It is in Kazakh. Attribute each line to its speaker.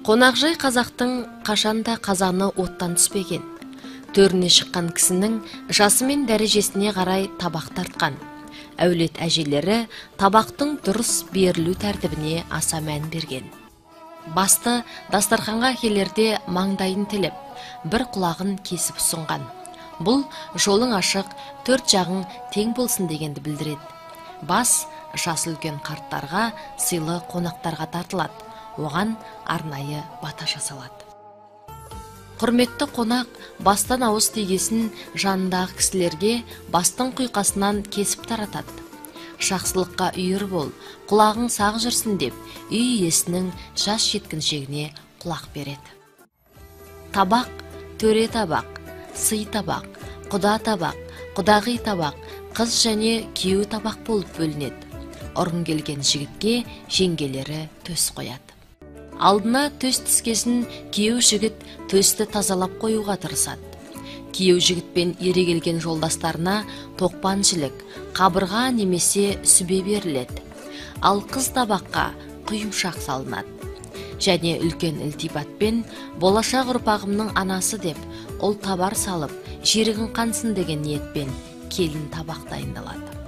Speaker 1: Қонақжай қазақтың қашанда қазаны оттан түспеген. Төріне шыққан кісінің жасы мен дәрежесіне қарай табақ тартқан. Әулет әжелері табақтың дұрыс берілу тәртібіне аса мән берген. Басты дастарханға келерде маңдайын тіліп, бір құлағын кесіп ұсынған. Бұл жолың ашық, төрт жағың тең болсын дегенді білдіреді. Бас жасы үлкен қарттарға, сыйлы қонақтарға тартылады. Оған арнайы бата жасалады. Құрметті қонақ бастан ауыз тигесін жанындағы кісілерге бастың құйқасынан кесіп таратады. Жақсылыққа үйір бол, құлағың сақ жүрсін деп, үй иесінің жас жеткіншегіне құлақ береді. Табақ, төре табақ, сый табақ, құда табақ, құдағи табақ, қыз және күйеу табақ болып бөлінеді. Ұрын келген жігітке жеңгелері төс қояды. Алдына төс тіскесін күйеу жігіт төсті тазалап қоюға тырысады. Күйеу жігітпен ере келген жолдастарына тоқпан жілік, қабырға немесе сүбе беріледі. Ал қыз табаққа құйымшақ салынады. Және үлкен ілтипатпен болашақ ұрпағымның анасы деп ұл табар салып, жерігін қансын деген ниетпен келін табақ дайындалады.